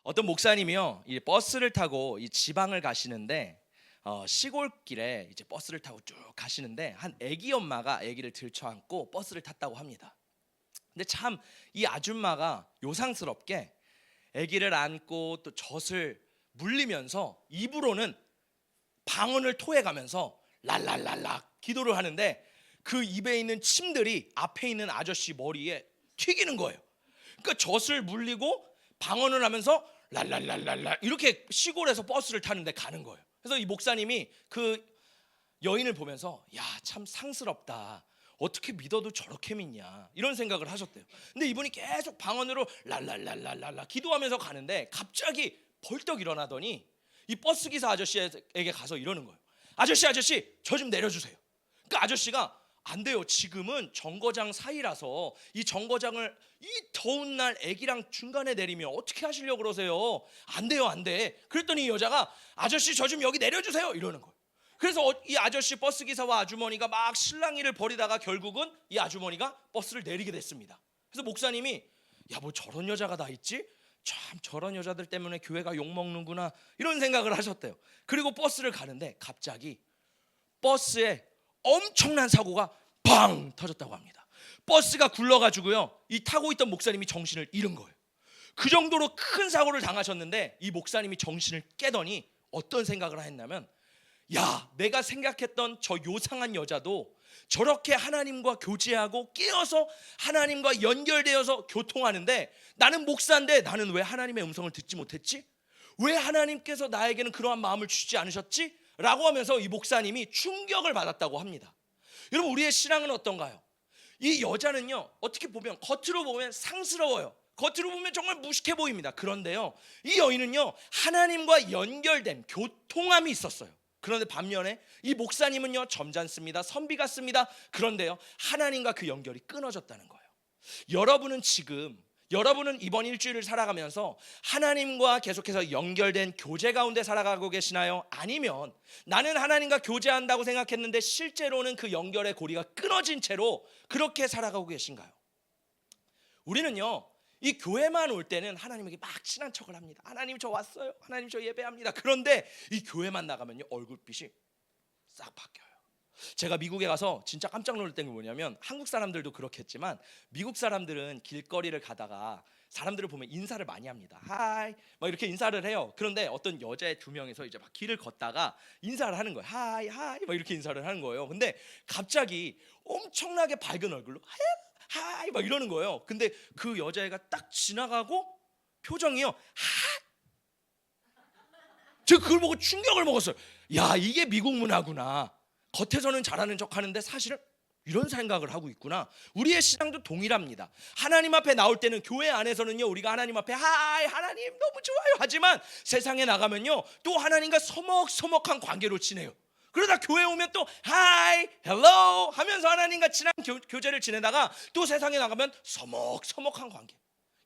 어떤 목사님이요, 이 버스를 타고 이 지방을 가시는데 시골길에 이제 버스를 타고 쭉 가시는데 한 아기 엄마가 아기를 들쳐안고 버스를 탔다고 합니다. 근데 참 이 아줌마가 요상스럽게 아기를 안고 또 젖을 물리면서 입으로는 방언을 토해가면서 랄랄랄라 기도를 하는데 그 입에 있는 침들이 앞에 있는 아저씨 머리에 튀기는 거예요. 그러니까 젖을 물리고 방언을 하면서 랄랄랄랄라 이렇게 시골에서 버스를 타는데 가는 거예요. 그래서 이 목사님이 그 여인을 보면서 야, 참 상스럽다. 어떻게 믿어도 저렇게 믿냐 이런 생각을 하셨대요. 근데 이분이 계속 방언으로 랄랄랄랄랄라 기도하면서 가는데 갑자기 벌떡 일어나더니 이 버스 기사 아저씨에게 가서 이러는 거예요. 아저씨 저 좀 내려주세요. 그러니까 아저씨가 안 돼요. 지금은 정거장 사이라서 이 정거장을 이 더운 날 애기랑 중간에 내리면 어떻게 하시려고 그러세요? 안 돼요, 안 돼. 그랬더니 이 여자가 아저씨 저 좀 여기 내려주세요 이러는 거예요. 그래서 이 아저씨 버스 기사와 아주머니가 막 실랑이를 벌이다가 결국은 이 아주머니가 버스를 내리게 됐습니다. 그래서 목사님이 야, 뭐 저런 여자가 다 있지? 참 저런 여자들 때문에 교회가 욕먹는구나 이런 생각을 하셨대요. 그리고 버스를 가는데 갑자기 버스에 엄청난 사고가 팡 터졌다고 합니다. 버스가 굴러가지고요, 이 타고 있던 목사님이 정신을 잃은 거예요. 그 정도로 큰 사고를 당하셨는데 이 목사님이 정신을 깨더니 어떤 생각을 했냐면 야, 내가 생각했던 저 요상한 여자도 저렇게 하나님과 교제하고 깨어서 하나님과 연결되어서 교통하는데 나는 목사인데 나는 왜 하나님의 음성을 듣지 못했지? 왜 하나님께서 나에게는 그러한 마음을 주지 않으셨지? 라고 하면서 이 목사님이 충격을 받았다고 합니다. 여러분, 우리의 신앙은 어떤가요? 이 여자는요, 어떻게 보면 겉으로 보면 상스러워요. 겉으로 보면 정말 무식해 보입니다. 그런데요, 이 여인은요 하나님과 연결된 교통함이 있었어요. 그런데 반면에 이 목사님은요 점잖습니다. 선비 같습니다. 그런데요 하나님과 그 연결이 끊어졌다는 거예요. 여러분은 이번 일주일을 살아가면서 하나님과 계속해서 연결된 교제 가운데 살아가고 계시나요? 아니면 나는 하나님과 교제한다고 생각했는데 실제로는 그 연결의 고리가 끊어진 채로 그렇게 살아가고 계신가요? 우리는요, 이 교회만 올 때는 하나님에게 막 친한 척을 합니다. 하나님 저 왔어요. 하나님 저 예배합니다. 그런데 이 교회만 나가면요 얼굴빛이 싹 바뀌어요. 제가 미국에 가서 진짜 깜짝 놀랐던 게 뭐냐면 한국 사람들도 그렇겠지만 미국 사람들은 길거리를 가다가 사람들을 보면 인사를 많이 합니다. 하이 막 이렇게 인사를 해요. 그런데 어떤 여자애 두 명이서 이제 막 길을 걷다가 인사를 하는 거예요. 하이 막 이렇게 인사를 하는 거예요. 근데 갑자기 엄청나게 밝은 얼굴로 하이 막 이러는 거예요. 근데 그 여자애가 딱 지나가고 표정이요 제가 그걸 보고 충격을 먹었어요. 야, 이게 미국 문화구나. 겉에서는 잘하는 척 하는데 사실은 이런 생각을 하고 있구나. 우리의 신앙도 동일합니다. 하나님 앞에 나올 때는 교회 안에서는요 우리가 하나님 앞에 하이 하나님 너무 좋아요 하지만 세상에 나가면요 또 하나님과 서먹서먹한 관계로 지내요. 그러다 교회 오면 또 하이 헬로 하면서 하나님과 친한 교제를 지내다가 또 세상에 나가면 서먹서먹한 관계.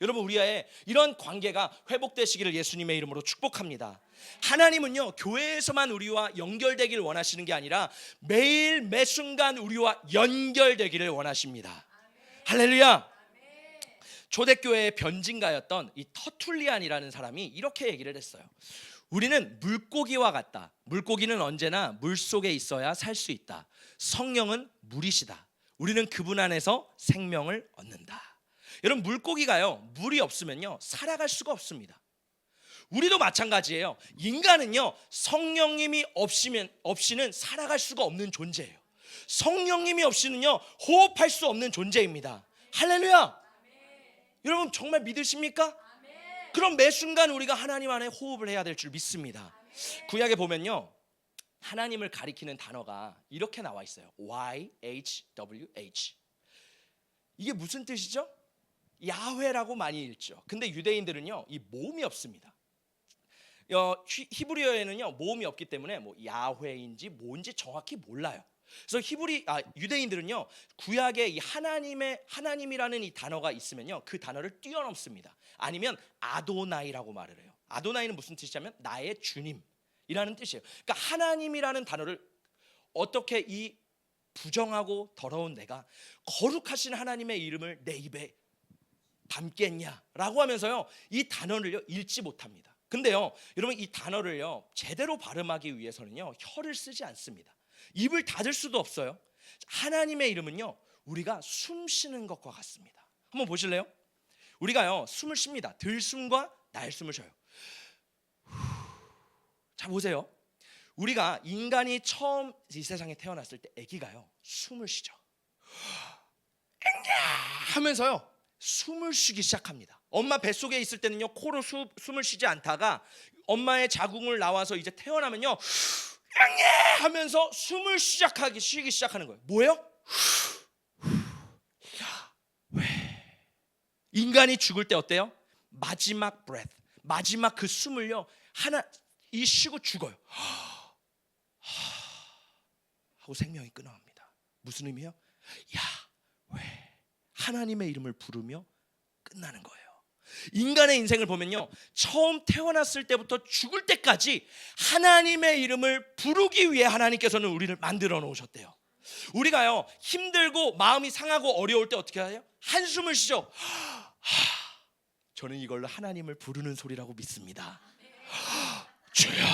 여러분, 우리의 이런 관계가 회복되시기를 예수님의 이름으로 축복합니다. 하나님은요 교회에서만 우리와 연결되기를 원하시는 게 아니라 매일 매순간 우리와 연결되기를 원하십니다. 할렐루야. 초대교회의 변진가였던 이 터툴리안이라는 사람이 이렇게 얘기를 했어요. 우리는 물고기와 같다. 물고기는 언제나 물속에 있어야 살 수 있다. 성령은 물이시다. 우리는 그분 안에서 생명을 얻는다. 여러분, 물고기가요 물이 없으면요 살아갈 수가 없습니다. 우리도 마찬가지예요. 인간은요 성령님이 없이는 살아갈 수가 없는 존재예요. 성령님이 없이는요 호흡할 수 없는 존재입니다. 할렐루야. 여러분 정말 믿으십니까? 그럼 매 순간 우리가 하나님 안에 호흡을 해야 될 줄 믿습니다. 구약에 보면요 하나님을 가리키는 단어가 이렇게 나와 있어요. YHWH. 이게 무슨 뜻이죠? 야훼라고 많이 읽죠. 근데 유대인들은요 이 모음이 없습니다. 히브리어에는요 모음이 없기 때문에 뭐 야훼인지 뭔지 정확히 몰라요. 그래서 유대인들은요 구약에 이 하나님이라는 이 단어가 있으면요 그 단어를 뛰어넘습니다. 아니면 아도나이라고 말을 해요. 아도나이는 무슨 뜻이냐면 나의 주님이라는 뜻이에요. 그러니까 하나님이라는 단어를 어떻게 이 부정하고 더러운 내가 거룩하신 하나님의 이름을 내 입에 닮겠냐라고 하면서요, 이 단어를요 읽지 못합니다. 근데요, 여러분, 이 단어를요 제대로 발음하기 위해서는요 혀를 쓰지 않습니다. 입을 닫을 수도 없어요. 하나님의 이름은요 우리가 숨 쉬는 것과 같습니다. 한번 보실래요? 우리가요 숨을 쉽니다. 들숨과 날숨을 쉬어요. 자, 보세요. 우리가 인간이 처음 이 세상에 태어났을 때 아기가요 숨을 쉬죠. 하면서요 숨을 쉬기 시작합니다. 엄마 뱃속에 있을 때는요 코로 숨을 쉬지 않다가 엄마의 자궁을 나와서 이제 태어나면요 하면서 숨을 쉬기 시작하는 거예요. 뭐예요? 인간이 죽을 때 어때요? 마지막 breath, 마지막 그 숨을요 하나 이 쉬고 죽어요. 하고 생명이 끊어갑니다. 무슨 의미예요? 야훼, 하나님의 이름을 부르며 끝나는 거예요. 인간의 인생을 보면요 처음 태어났을 때부터 죽을 때까지 하나님의 이름을 부르기 위해 하나님께서는 우리를 만들어 놓으셨대요. 우리가요 힘들고 마음이 상하고 어려울 때 어떻게 해요? 한숨을 쉬죠. 저는 이걸로 하나님을 부르는 소리라고 믿습니다. 주여.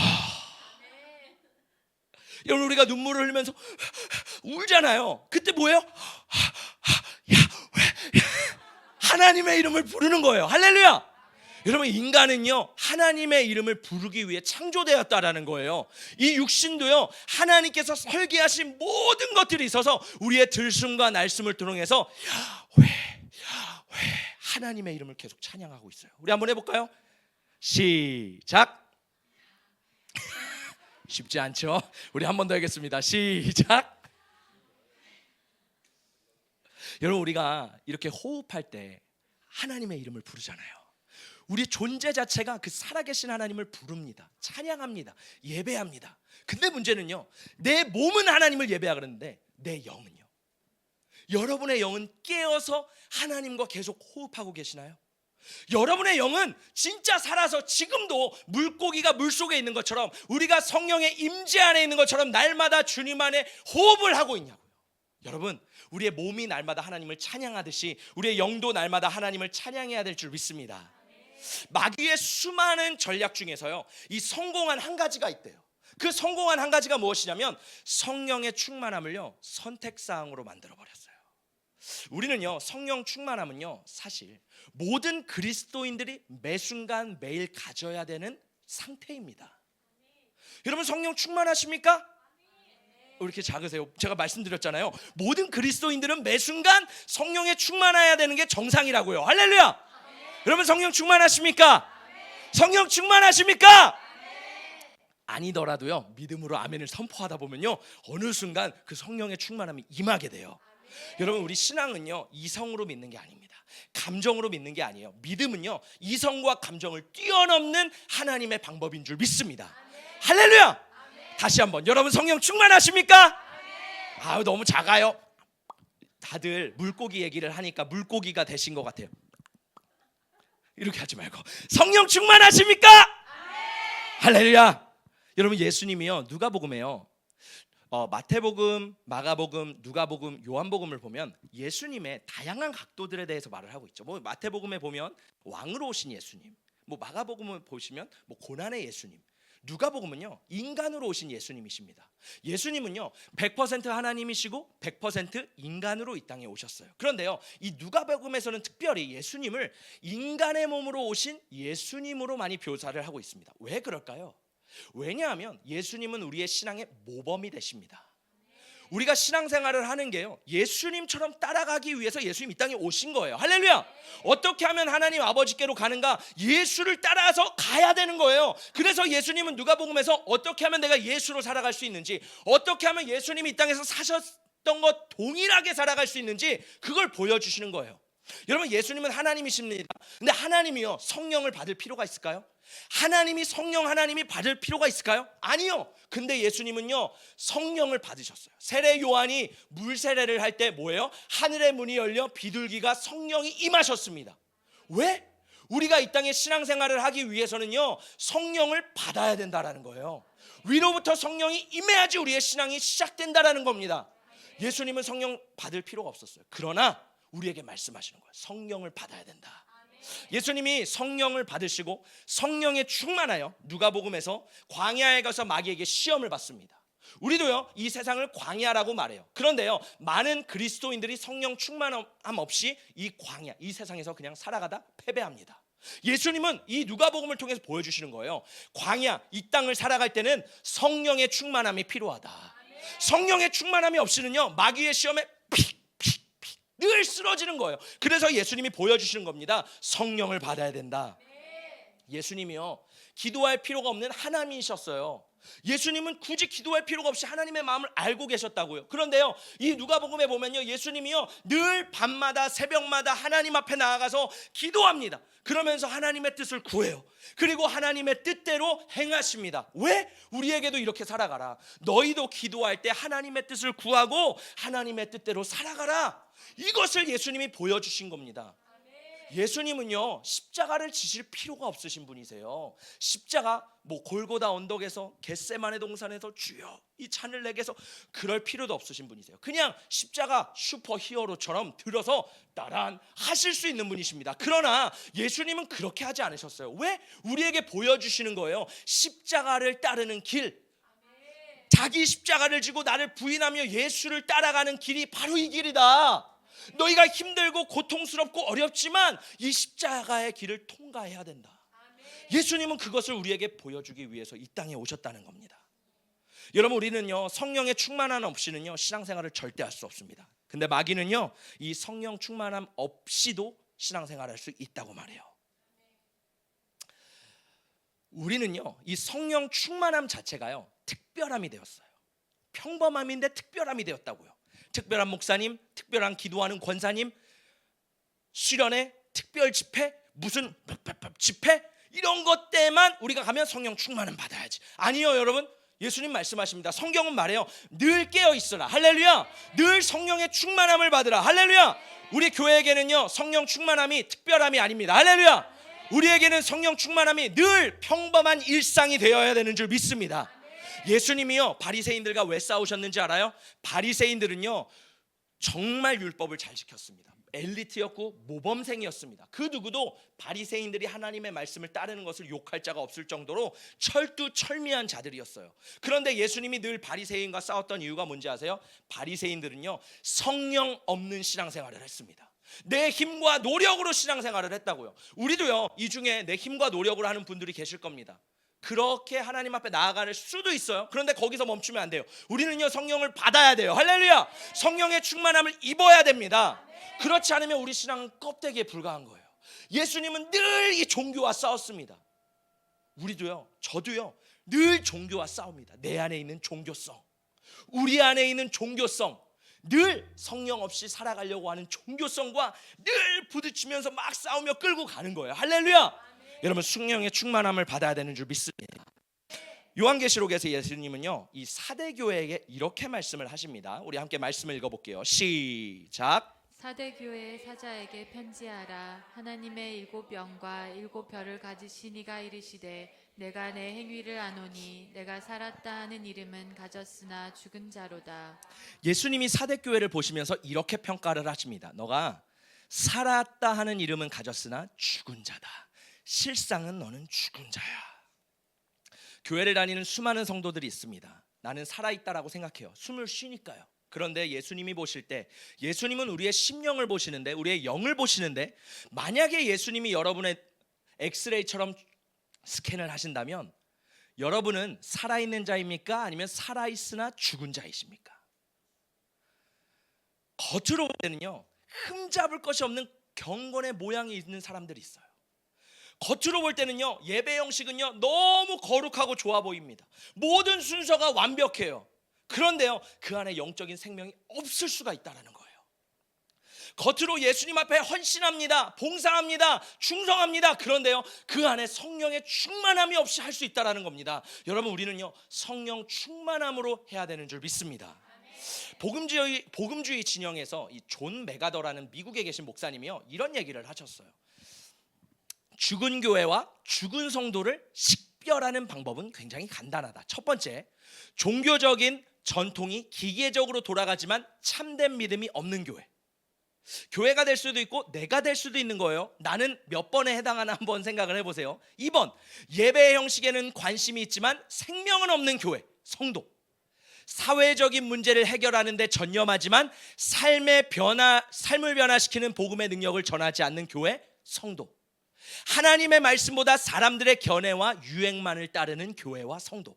여러분, 우리가 눈물을 흘리면서 울잖아요. 그때 뭐예요? 하나님의 이름을 부르는 거예요. 할렐루야. 여러분, 인간은요 하나님의 이름을 부르기 위해 창조되었다라는 거예요. 이 육신도요 하나님께서 설계하신 모든 것들이 있어서 우리의 들숨과 날숨을 통해서 야훼 하나님의 이름을 계속 찬양하고 있어요. 우리 한번 해볼까요? 시작. 쉽지 않죠? 우리 한 번 더 하겠습니다. 시작. 여러분, 우리가 이렇게 호흡할 때 하나님의 이름을 부르잖아요. 우리 존재 자체가 그 살아계신 하나님을 부릅니다. 찬양합니다. 예배합니다. 근데 문제는요 내 몸은 하나님을 예배하는데 내 영은요, 여러분의 영은 깨어서 하나님과 계속 호흡하고 계시나요? 여러분의 영은 진짜 살아서 지금도 물고기가 물속에 있는 것처럼, 우리가 성령의 임재 안에 있는 것처럼 날마다 주님 안에 호흡을 하고 있냐고요. 여러분, 우리의 몸이 날마다 하나님을 찬양하듯이 우리의 영도 날마다 하나님을 찬양해야 될 줄 믿습니다. 마귀의 수많은 전략 중에서요 이 성공한 한 가지가 있대요. 그 성공한 한 가지가 무엇이냐면 성령의 충만함을요 선택사항으로 만들어버렸어요. 우리는요 성령 충만함은요 사실 모든 그리스도인들이 매 순간 매일 가져야 되는 상태입니다. 여러분, 성령 충만하십니까? 왜 이렇게 작으세요? 제가 말씀드렸잖아요. 모든 그리스도인들은 매 순간 성령에 충만해야 되는 게 정상이라고요. 할렐루야. 여러분, 성령 충만하십니까? 성령 충만하십니까? 아니더라도요 믿음으로 아멘을 선포하다 보면요 어느 순간 그 성령의 충만함이 임하게 돼요. 여러분, 우리 신앙은요 이성으로 믿는 게 아닙니다. 감정으로 믿는 게 아니에요. 믿음은요 이성과 감정을 뛰어넘는 하나님의 방법인 줄 믿습니다. 할렐루야. 다시 한번, 여러분 성령 충만하십니까? 아유, 너무 작아요. 다들 물고기 얘기를 하니까 물고기가 되신 것 같아요. 이렇게 하지 말고 성령 충만하십니까? 할렐루야. 여러분, 예수님이요 누가복음에요 마태복음, 마가복음, 누가복음, 요한복음을 보면 예수님의 다양한 각도들에 대해서 말을 하고 있죠. 뭐 마태복음에 보면 왕으로 오신 예수님, 뭐 마가복음을 보시면 뭐 고난의 예수님, 누가복음은요 인간으로 오신 예수님이십니다. 예수님은요 100% 하나님이시고 100% 인간으로 이 땅에 오셨어요. 그런데요 이 누가복음에서는 특별히 예수님을 인간의 몸으로 오신 예수님으로 많이 묘사를 하고 있습니다. 왜 그럴까요? 왜냐하면 예수님은 우리의 신앙의 모범이 되십니다. 우리가 신앙생활을 하는 게요 예수님처럼 따라가기 위해서 예수님 이 땅에 오신 거예요. 할렐루야. 어떻게 하면 하나님 아버지께로 가는가? 예수를 따라서 가야 되는 거예요. 그래서 예수님은 누가복음에서 어떻게 하면 내가 예수로 살아갈 수 있는지, 어떻게 하면 예수님이 이 땅에서 사셨던 것 동일하게 살아갈 수 있는지 그걸 보여주시는 거예요. 여러분, 예수님은 하나님이십니다. 근데 하나님이요 성령을 받을 필요가 있을까요? 하나님이 성령 하나님이 받을 필요가 있을까요? 아니요. 근데 예수님은요 성령을 받으셨어요. 세례 요한이 물 세례를 할 때 뭐예요? 하늘의 문이 열려 비둘기가 성령이 임하셨습니다. 왜? 우리가 이 땅에 신앙생활을 하기 위해서는요 성령을 받아야 된다라는 거예요. 위로부터 성령이 임해야지 우리의 신앙이 시작된다라는 겁니다. 예수님은 성령 받을 필요가 없었어요. 그러나 우리에게 말씀하시는 거예요. 성령을 받아야 된다. 예수님이 성령을 받으시고 성령에 충만하여 누가복음에서 광야에 가서 마귀에게 시험을 받습니다. 우리도요 이 세상을 광야라고 말해요. 그런데요 많은 그리스도인들이 성령 충만함 없이 이 광야, 이 세상에서 그냥 살아가다 패배합니다. 예수님은 이 누가복음을 통해서 보여주시는 거예요. 광야, 이 땅을 살아갈 때는 성령의 충만함이 필요하다. 성령의 충만함이 없이는요 마귀의 시험에 늘 쓰러지는 거예요. 그래서 예수님이 보여주시는 겁니다. 성령을 받아야 된다. 예수님이요 기도할 필요가 없는 하나님이셨어요. 예수님은 굳이 기도할 필요가 없이 하나님의 마음을 알고 계셨다고요. 그런데요 이 누가복음에 보면요 예수님이요 늘 밤마다 새벽마다 하나님 앞에 나아가서 기도합니다. 그러면서 하나님의 뜻을 구해요. 그리고 하나님의 뜻대로 행하십니다. 왜? 우리에게도 이렇게 살아가라. 너희도 기도할 때 하나님의 뜻을 구하고 하나님의 뜻대로 살아가라. 이것을 예수님이 보여주신 겁니다. 예수님은요 십자가를 지실 필요가 없으신 분이세요. 십자가 골고다 언덕에서 겟세마네 동산에서 주여 이 잔을 내게서 그럴 필요도 없으신 분이세요. 그냥 십자가 슈퍼히어로처럼 들어서 따란 하실 수 있는 분이십니다. 그러나 예수님은 그렇게 하지 않으셨어요. 왜? 우리에게 보여주시는 거예요. 십자가를 따르는 길, 자기 십자가를 지고 나를 부인하며 예수를 따라가는 길이 바로 이 길이다. 너희가 힘들고 고통스럽고 어렵지만 이 십자가의 길을 통과해야 된다. 예수님은 그것을 우리에게 보여주기 위해서 이 땅에 오셨다는 겁니다. 여러분 우리는요 성령의 충만함 없이는요 신앙생활을 절대 할 수 없습니다. 근데 마귀는요 이 성령 충만함 없이도 신앙생활을 할 수 있다고 말해요. 우리는요 이 성령 충만함 자체가요 특별함이 되었어요. 평범함인데 특별함이 되었다고요. 특별한 목사님, 특별한 기도하는 권사님, 수련회, 특별 집회, 무슨 집회 이런 것 때만 우리가 가면 성령 충만함 받아야지. 아니요 여러분, 예수님 말씀하십니다. 성경은 말해요. 늘 깨어 있어라. 할렐루야. 늘 성령의 충만함을 받으라. 할렐루야. 우리 교회에게는요 성령 충만함이 특별함이 아닙니다. 할렐루야. 우리에게는 성령 충만함이 늘 평범한 일상이 되어야 되는 줄 믿습니다. 예수님이요 바리새인들과 왜 싸우셨는지 알아요? 바리새인들은요 정말 율법을 잘 지켰습니다. 엘리트였고 모범생이었습니다. 그 누구도 바리새인들이 하나님의 말씀을 따르는 것을 욕할 자가 없을 정도로 철두철미한 자들이었어요. 그런데 예수님이 늘 바리새인과 싸웠던 이유가 뭔지 아세요? 바리새인들은요 성령 없는 신앙생활을 했습니다. 내 힘과 노력으로 신앙생활을 했다고요. 우리도요 이 중에 내 힘과 노력으로 하는 분들이 계실 겁니다. 그렇게 하나님 앞에 나아갈 수도 있어요. 그런데 거기서 멈추면 안 돼요. 우리는요 성령을 받아야 돼요. 할렐루야. 성령의 충만함을 입어야 됩니다. 그렇지 않으면 우리 신앙은 껍데기에 불과한 거예요. 예수님은 늘 이 종교와 싸웠습니다. 우리도요 저도요 늘 종교와 싸웁니다. 내 안에 있는 종교성, 우리 안에 있는 종교성, 늘 성령 없이 살아가려고 하는 종교성과 늘 부딪히면서 막 싸우며 끌고 가는 거예요. 할렐루야. 여러분 성령의 충만함을 받아야 되는 줄 믿습니다. 요한계시록에서 예수님은요 이 사대교회에게 이렇게 말씀을 하십니다. 우리 함께 말씀을 읽어볼게요. 시작. 사대교회의 사자에게 편지하라. 하나님의 일곱 영과 일곱 별을 가지신 이가 이르시되 내가 내 행위를 아노니 내가 살았다 하는 이름은 가졌으나 죽은 자로다. 예수님이 사대교회를 보시면서 이렇게 평가를 하십니다. 너가 살았다 하는 이름은 가졌으나 죽은 자다. 실상은 너는 죽은 자야. 교회를 다니는 수많은 성도들이 있습니다. 나는 살아있다라고 생각해요. 숨을 쉬니까요. 그런데 예수님이 보실 때 예수님은 우리의 심령을 보시는데, 우리의 영을 보시는데, 만약에 예수님이 여러분의 엑스레이처럼 스캔을 하신다면 여러분은 살아있는 자입니까? 아니면 살아있으나 죽은 자이십니까? 겉으로 볼 때는요 흠잡을 것이 없는 경건의 모양이 있는 사람들이 있어요. 겉으로 볼 때는요 예배 형식은요 너무 거룩하고 좋아 보입니다. 모든 순서가 완벽해요. 그런데요 그 안에 영적인 생명이 없을 수가 있다는 거예요. 겉으로 예수님 앞에 헌신합니다, 봉사합니다, 충성합니다. 그런데요 그 안에 성령의 충만함이 없이 할 수 있다는 겁니다. 여러분 우리는요 성령 충만함으로 해야 되는 줄 믿습니다. 복음주의 진영에서 이 존 메가더라는 미국에 계신 목사님이요 이런 얘기를 하셨어요. 죽은 교회와 죽은 성도를 식별하는 방법은 굉장히 간단하다. 첫 번째, 종교적인 전통이 기계적으로 돌아가지만 참된 믿음이 없는 교회. 교회가 될 수도 있고 내가 될 수도 있는 거예요. 나는 몇 번에 해당하나 한번 생각을 해보세요. 2번, 예배의 형식에는 관심이 있지만 생명은 없는 교회, 성도. 사회적인 문제를 해결하는 데 전념하지만 삶을 변화시키는 복음의 능력을 전하지 않는 교회, 성도. 하나님의 말씀보다 사람들의 견해와 유행만을 따르는 교회와 성도.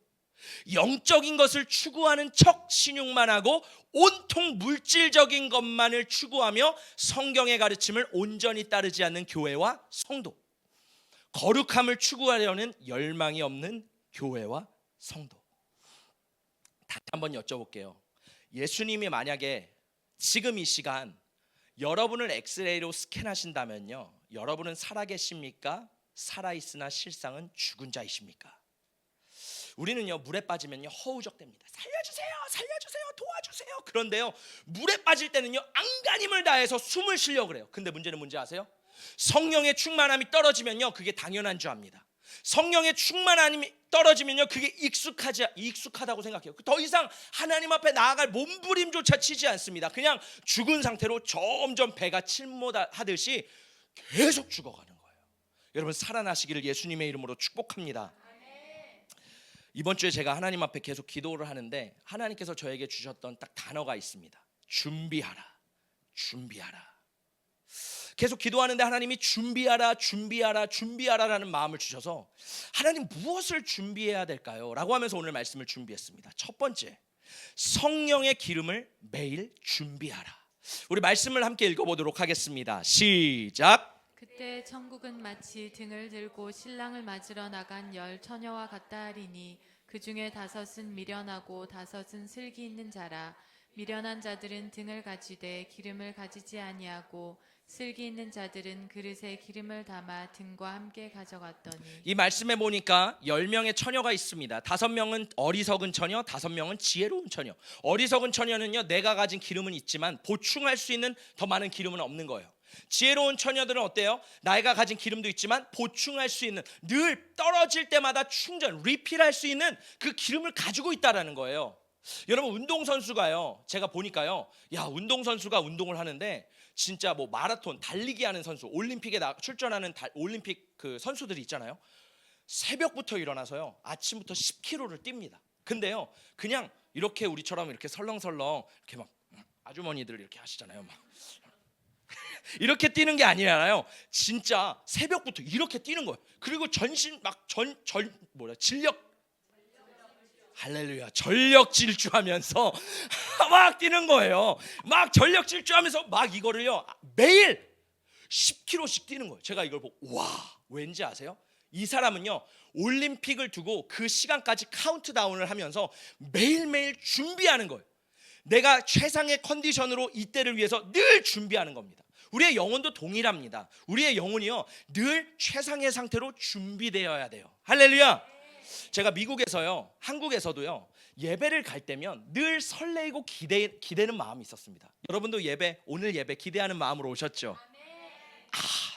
영적인 것을 추구하는 척 신용만 하고 온통 물질적인 것만을 추구하며 성경의 가르침을 온전히 따르지 않는 교회와 성도. 거룩함을 추구하려는 열망이 없는 교회와 성도. 다시 한번 여쭤볼게요. 예수님이 만약에 지금 이 시간 여러분을 엑스레이로 스캔하신다면요, 여러분은 살아계십니까? 살아있으나 실상은 죽은 자이십니까? 우리는요, 물에 빠지면요 허우적댑니다. 살려주세요, 살려주세요, 도와주세요. 그런데요, 물에 빠질 때는요 안간힘을 다해서 숨을 쉬려고 그래요. 근데 문제는 뭔지 아세요? 성령의 충만함이 떨어지면요 그게 당연한 줄 압니다. 성령의 충만함이 떨어지면요 그게 익숙하다고 생각해요. 더 이상 하나님 앞에 나아갈 몸부림조차 치지 않습니다. 그냥 죽은 상태로 점점 배가 침몰하듯이 계속 죽어가는 거예요. 여러분, 살아나시기를 예수님의 이름으로 축복합니다. 이번 주에 제가 하나님 앞에 계속 기도를 하는데 하나님께서 저에게 주셨던 딱 단어가 있습니다. 준비하라, 준비하라. 계속 기도하는데 하나님이 준비하라, 준비하라, 준비하라라는 마음을 주셔서 하나님 무엇을 준비해야 될까요? 라고 하면서 오늘 말씀을 준비했습니다. 첫 번째, 성령의 기름을 매일 준비하라. 우리 말씀을 함께 읽어보도록 하겠습니다. 시작. 그때 천국은 마치 등을 들고 신랑을 맞으러 나간 10 처녀와 같다 하리니 그 중에 5은 미련하고 5은 슬기 있는 자라. 미련한 자들은 등을 가지되 기름을 가지지 아니하고 슬기 있는 자들은 그릇에 기름을 담아 등과 함께 가져갔더니. 이 말씀에 보니까 10명의 처녀가 있습니다. 5명은 어리석은 처녀, 5명은 지혜로운 처녀. 어리석은 처녀는요, 내가 가진 기름은 있지만 보충할 수 있는 더 많은 기름은 없는 거예요. 지혜로운 처녀들은 어때요? 내가 가진 기름도 있지만 보충할 수 있는, 늘 떨어질 때마다 충전, 리필할 수 있는 그 기름을 가지고 있다라는 거예요. 여러분, 운동선수가요, 제가 보니까요, 운동선수가 운동을 하는데 진짜 뭐 마라톤, 달리기 하는 선수, 올림픽에 출전하는 올림픽 그 선수들이 있잖아요. 새벽부터 일어나서요, 아침부터 10km를 뜁니다. 근데요, 그냥 이렇게 우리처럼 이렇게 설렁설렁 이렇게 막 아주머니들 이렇게 하시잖아요. 막 이렇게 뛰는 게 아니라요, 진짜 새벽부터 이렇게 뛰는 거예요. 그리고 전신 막 진력, 할렐루야, 전력 질주하면서 막 뛰는 거예요. 막 전력 질주하면서 막 이거를요 매일 10km씩 뛰는 거예요. 제가 이걸 보고 와, 왠지 아세요? 이 사람은요 올림픽을 두고 그 시간까지 카운트다운을 하면서 매일매일 준비하는 거예요. 내가 최상의 컨디션으로 이때를 위해서 늘 준비하는 겁니다. 우리의 영혼도 동일합니다. 우리의 영혼이요 늘 최상의 상태로 준비되어야 돼요. 할렐루야. 제가 미국에서요, 한국에서도요, 예배를 갈 때면 늘 설레이고 기대는 마음이 있었습니다. 여러분도 오늘 예배 기대하는 마음으로 오셨죠?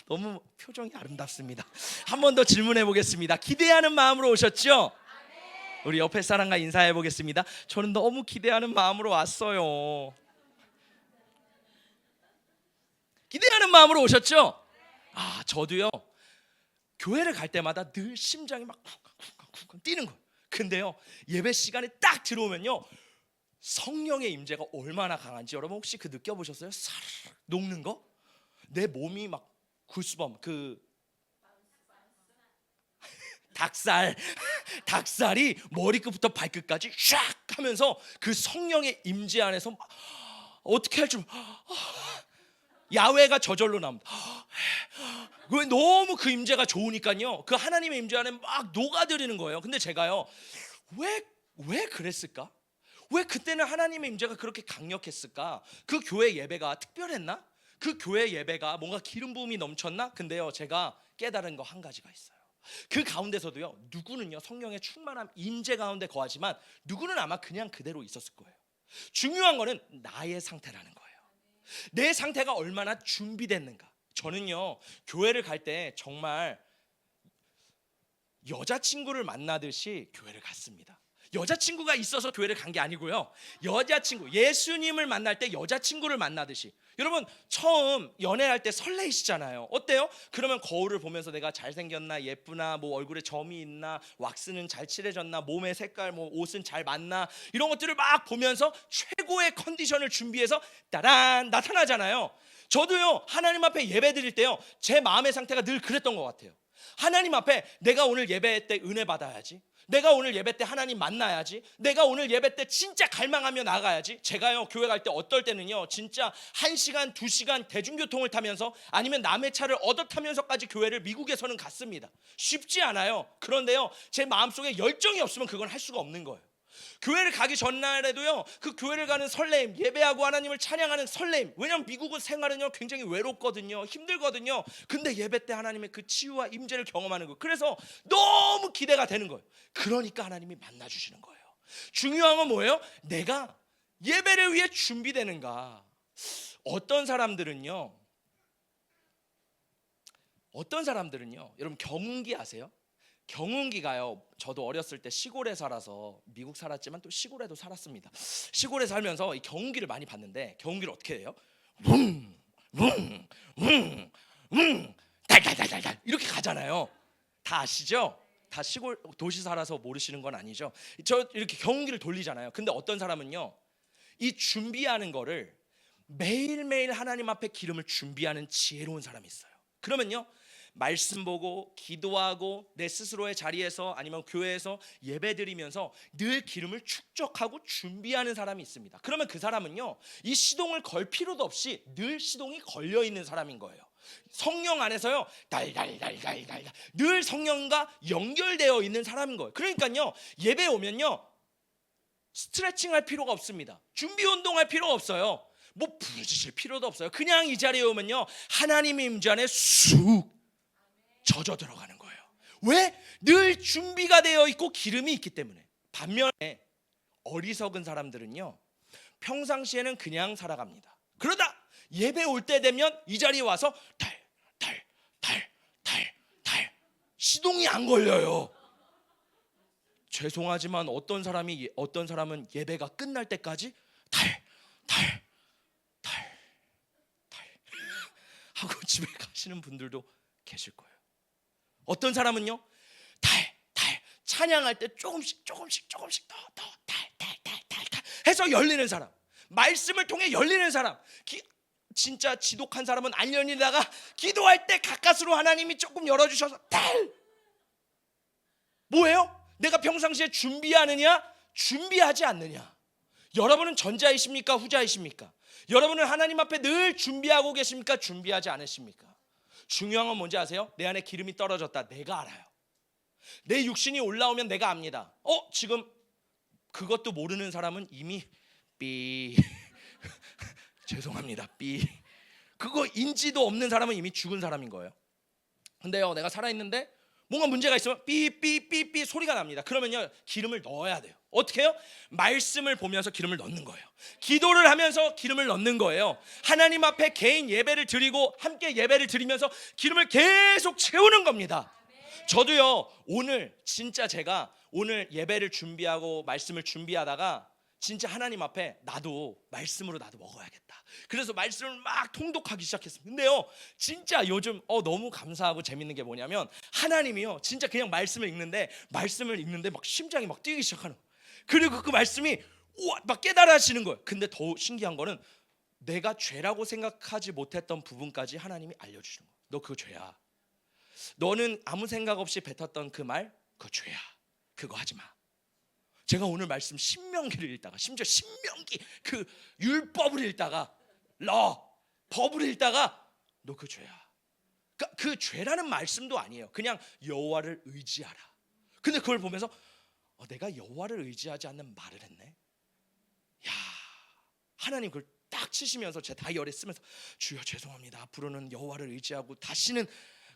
너무 표정이 아름답습니다. 한 번 더 질문해 보겠습니다. 기대하는 마음으로 오셨죠? 우리 옆에 사람과 인사해 보겠습니다. 저는 너무 기대하는 마음으로 왔어요. 기대하는 마음으로 오셨죠? 저도요, 교회를 갈 때마다 늘 심장이 막 쿵쿵쿵쿵 뛰는 거예요. 근데요, 예배 시간에 딱 들어오면요, 성령의 임재가 얼마나 강한지 여러분 혹시 그 느껴보셨어요? 사르르 녹는 거? 내 몸이 막 구스범, 닭살이 머리끝부터 발끝까지 샥 하면서 그 성령의 임재 안에서 어떻게 할 줄, 야외가 저절로 나옵니다. 너무 그 임재가 좋으니까요, 그 하나님의 임재 안에 막 녹아들이는 거예요. 근데 제가요, 왜 그랬을까? 왜 그때는 하나님의 임재가 그렇게 강력했을까? 그 교회 예배가 특별했나? 그 교회 예배가 뭔가 기름 부음이 넘쳤나? 근데요, 제가 깨달은 거 한 가지가 있어요. 그 가운데서도요, 누구는요 성령의 충만함 임재 가운데 거하지만 누구는 아마 그냥 그대로 있었을 거예요. 중요한 거는 나의 상태라는 거예요. 내 상태가 얼마나 준비됐는가. 저는요, 교회를 갈 때 정말 여자친구를 만나듯이 교회를 갔습니다. 여자친구가 있어서 교회를 간 게 아니고요. 여자친구, 예수님을 만날 때 여자친구를 만나듯이. 여러분 처음 연애할 때 설레이시잖아요. 어때요? 그러면 거울을 보면서 내가 잘생겼나, 예쁘나, 뭐 얼굴에 점이 있나, 왁스는 잘 칠해졌나, 몸의 색깔, 뭐 옷은 잘 맞나, 이런 것들을 막 보면서 최고의 컨디션을 준비해서 따란 나타나잖아요. 저도요 하나님 앞에 예배 드릴 때요 제 마음의 상태가 늘 그랬던 것 같아요. 하나님 앞에 내가 오늘 예배 때 은혜 받아야지, 내가 오늘 예배 때 하나님 만나야지, 내가 오늘 예배 때 진짜 갈망하며 나가야지. 제가요 교회 갈 때 어떨 때는요 진짜 1시간 2시간 대중교통을 타면서 아니면 남의 차를 얻어 타면서까지 교회를 미국에서는 갔습니다. 쉽지 않아요. 그런데요 제 마음속에 열정이 없으면 그건 할 수가 없는 거예요. 교회를 가기 전날에도요 그 교회를 가는 설렘, 예배하고 하나님을 찬양하는 설렘. 왜냐하면 미국은 생활은요 굉장히 외롭거든요, 힘들거든요. 근데 예배 때 하나님의 그 치유와 임재를 경험하는 거예요. 그래서 너무 기대가 되는 거예요. 그러니까 하나님이 만나주시는 거예요. 중요한 건 뭐예요? 내가 예배를 위해 준비되는가. 어떤 사람들은요 여러분 경운기 아세요? 경운기가요 저도 어렸을 때 시골에 살아서 미국 살았지만 또 시골에도 살았습니다. 시골에 살면서 이 경운기를 많이 봤는데 경운기를 어떻게 해요? 웅웅웅웅 달달달달달 이렇게 가잖아요. 다 아시죠? 다 시골 도시 살아서 모르시는 건 아니죠. 저 이렇게 경운기를 돌리잖아요. 근데 어떤 사람은요 이 준비하는 거를 매일매일 하나님 앞에 기름을 준비하는 지혜로운 사람이 있어요. 그러면요 말씀 보고 기도하고 내 스스로의 자리에서 아니면 교회에서 예배드리면서 늘 기름을 축적하고 준비하는 사람이 있습니다. 그러면 그 사람은요 이 시동을 걸 필요도 없이 늘 시동이 걸려 있는 사람인 거예요. 성령 안에서요 달달달달달달 늘 성령과 연결되어 있는 사람인 거예요. 그러니까요 예배 오면요 스트레칭 할 필요가 없습니다. 준비 운동할 필요가 없어요. 뭐 부르짖을 필요도 없어요. 그냥 이 자리에 오면요 하나님의 임재 안에 쑥 젖어 들어가는 거예요. 왜? 늘 준비가 되어 있고 기름이 있기 때문에. 반면에 어리석은 사람들은요 평상시에는 그냥 살아갑니다. 그러다 예배 올 때 되면 이 자리에 와서 달달달달달 시동이 안 걸려요. 죄송하지만 어떤 사람은 예배가 끝날 때까지 달달달달 하고 집에 가시는 분들도 계실 거예요. 어떤 사람은요 달달 찬양할 때 조금씩 더 달달달달달 해서 열리는 사람, 말씀을 통해 열리는 사람, 진짜 지독한 사람은 안 열리다가 기도할 때 가까스로 하나님이 조금 열어주셔서 달. 뭐예요? 내가 평상시에 준비하느냐 준비하지 않느냐. 여러분은 전자이십니까 후자이십니까? 여러분은 하나님 앞에 늘 준비하고 계십니까 준비하지 않으십니까? 중요한 건 뭔지 아세요? 내 안에 기름이 떨어졌다. 내가 알아요. 내 육신이 올라오면 내가 압니다. 지금 그것도 모르는 사람은 이미 삐 죄송합니다 삐 그거 인지도 없는 사람은 이미 죽은 사람인 거예요. 근데요 내가 살아있는데 뭔가 문제가 있으면 삐삐삐삐 소리가 납니다. 그러면요 기름을 넣어야 돼요. 어떻게 해요? 말씀을 보면서 기름을 넣는 거예요. 기도를 하면서 기름을 넣는 거예요. 하나님 앞에 개인 예배를 드리고 함께 예배를 드리면서 기름을 계속 채우는 겁니다. 저도요 오늘 진짜 제가 오늘 예배를 준비하고 말씀을 준비하다가 진짜 하나님 앞에 나도 말씀으로 나도 먹어야겠다. 그래서 말씀을 막 통독하기 시작했습니다. 근데요 진짜 요즘 너무 감사하고 재밌는 게 뭐냐면 하나님이요 진짜 그냥 말씀을 읽는데 막 심장이 막 뛰기 시작하는 거예요. 그리고 그 말씀이 우와 막 깨달아지는 거예요. 근데 더 신기한 거는 내가 죄라고 생각하지 못했던 부분까지 하나님이 알려주시는 거예요. 너 그거 죄야. 너는 아무 생각 없이 뱉었던 그 말 그거 죄야. 그거 하지 마. 제가 오늘 말씀 신명기를 읽다가 심지어 신명기 그 율법을 읽다가 법을 읽다가 너 그 죄야. 그러니까 그 죄라는 말씀도 아니에요. 그냥 여호와를 의지하라. 근데 그걸 보면서 내가 여호와를 의지하지 않는 말을 했네. 야 하나님 그걸 딱 치시면서 제 다이어리에 쓰면서 주여 죄송합니다. 앞으로는 여호와를 의지하고 다시는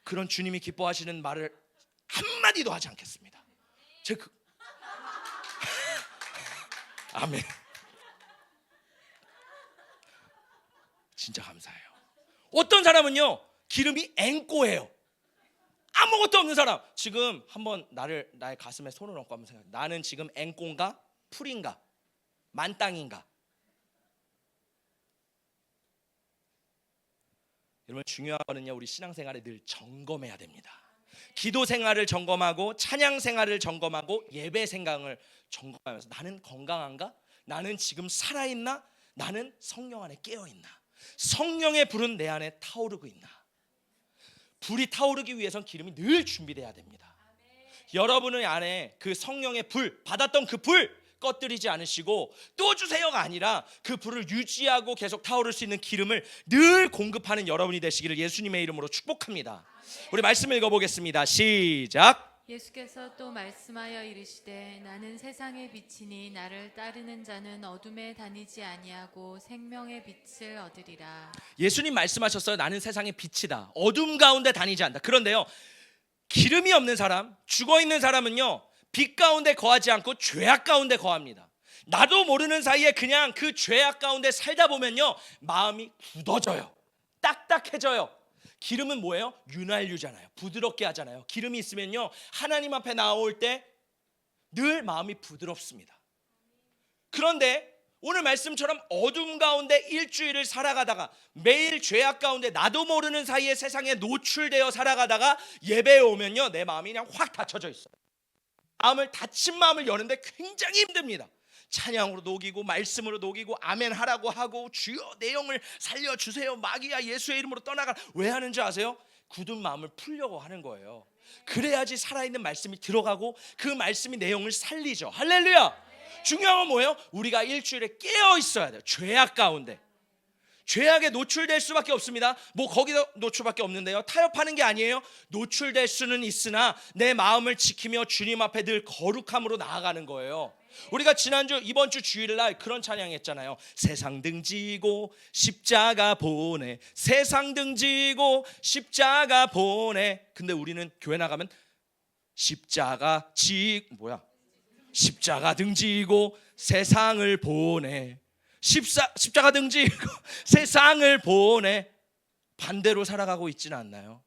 그런 주님이 기뻐하시는 말을 한마디도 하지 않겠습니다. 아멘. 진짜 감사해요. 어떤 사람은요 기름이 앵꼬해요. 아무것도 없는 사람, 지금 한번 나의 가슴에 손을 얹고 한번 생각해. 나는 지금 앵꼬인가 풀인가 만땅인가? 여러분, 중요한 거는요, 우리 신앙생활에 늘 점검해야 됩니다. 기도 생활을 점검하고 찬양 생활을 점검하고 예배 생각을 점검하면서 나는 건강한가? 나는 지금 살아있나? 나는 성령 안에 깨어있나? 성령의 불은 내 안에 타오르고 있나? 불이 타오르기 위해선 기름이 늘 준비돼야 됩니다. 여러분의 안에 그 성령의 불, 받았던 그 불 꺼뜨리지 않으시고 또 주세요가 아니라 그 불을 유지하고 계속 타오를 수 있는 기름을 늘 공급하는 여러분이 되시기를 예수님의 이름으로 축복합니다. 우리 말씀 읽어보겠습니다. 시작. 예수께서 또 말씀하여 이르시되 나는 세상의 빛이니 나를 따르는 자는 어둠에 다니지 아니하고 생명의 빛을 얻으리라. 예수님 말씀하셨어요. 나는 세상의 빛이다. 어둠 가운데 다니지 않는다. 그런데요, 기름이 없는 사람, 죽어있는 사람은요, 빛 가운데 거하지 않고 죄악 가운데 거합니다. 나도 모르는 사이에 그냥 그 죄악 가운데 살다 보면요, 마음이 굳어져요. 딱딱해져요. 기름은 뭐예요? 윤활유잖아요. 부드럽게 하잖아요. 기름이 있으면요, 하나님 앞에 나올 때 늘 마음이 부드럽습니다. 그런데 오늘 말씀처럼 어둠 가운데 일주일을 살아가다가 매일 죄악 가운데 나도 모르는 사이에 세상에 노출되어 살아가다가 예배에 오면요, 내 마음이 그냥 확 닫혀져 있어요. 닫힌 마음을 여는데 굉장히 힘듭니다. 찬양으로 녹이고 말씀으로 녹이고 아멘 하라고 하고 주여 내 영을 살려주세요, 마귀야 예수의 이름으로 떠나가. 왜 하는지 아세요? 굳은 마음을 풀려고 하는 거예요. 그래야지 살아있는 말씀이 들어가고 그 말씀이 내 영을 살리죠. 할렐루야. 중요한 건 뭐예요? 우리가 일주일에 깨어 있어야 돼요. 죄악 가운데. 죄악에 노출될 수밖에 없습니다. 뭐 거기서 노출밖에 없는데요, 타협하는 게 아니에요. 노출될 수는 있으나 내 마음을 지키며 주님 앞에 늘 거룩함으로 나아가는 거예요. 우리가 지난주 이번 주 주일날 그런 찬양했잖아요. 세상 등지고 십자가 보내, 세상 등지고 십자가 보내. 근데 우리는 교회 나가면 십자가 등지고 세상을 보내, 십자가 등지고 세상을 보내. 반대로 살아가고 있지는 않나요?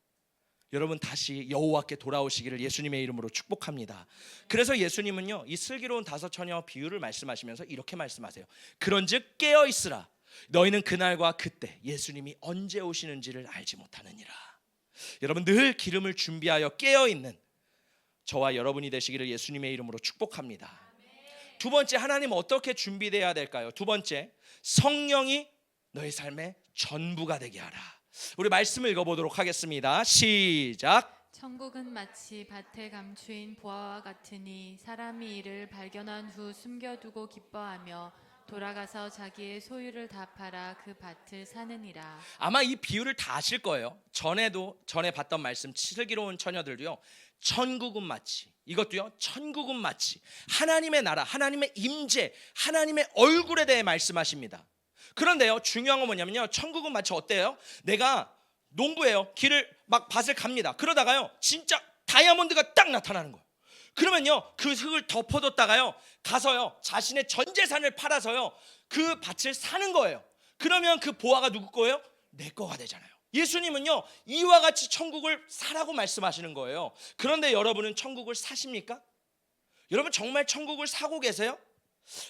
여러분, 다시 여호와께 돌아오시기를 예수님의 이름으로 축복합니다. 그래서 예수님은요, 이 슬기로운 다섯 처녀 비유를 말씀하시면서 이렇게 말씀하세요. 그런즉 깨어 있으라. 너희는 그날과 그때 예수님이 언제 오시는지를 알지 못하느니라. 여러분, 늘 기름을 준비하여 깨어 있는 저와 여러분이 되시기를 예수님의 이름으로 축복합니다. 두 번째, 하나님 어떻게 준비돼야 될까요? 두 번째, 성령이 너의 삶의 전부가 되게 하라. 우리 말씀을 읽어보도록 하겠습니다. 시작. 천국은 마치 밭에 감추인 보화와 같으니 사람이 이를 발견한 후 숨겨두고 기뻐하며 돌아가서 자기의 소유를 다 팔아 그 밭을 사느니라. 아마 이 비유를 다 아실 거예요. 전에 봤던 말씀 슬기로운 처녀들도요, 천국은 마치, 이것도요, 천국은 마치 하나님의 나라, 하나님의 임재, 하나님의 얼굴에 대해 말씀하십니다. 그런데요, 중요한 건 뭐냐면요, 천국은 마치 어때요? 내가 농부예요. 길을 막 밭을 갑니다. 그러다가요, 진짜 다이아몬드가 딱 나타나는 거예요. 그러면요, 그 흙을 덮어뒀다가요, 가서요, 자신의 전 재산을 팔아서요, 그 밭을 사는 거예요. 그러면 그 보화가 누구 거예요? 내 거가 되잖아요. 예수님은요, 이와 같이 천국을 사라고 말씀하시는 거예요. 그런데 여러분은 천국을 사십니까? 여러분, 정말 천국을 사고 계세요?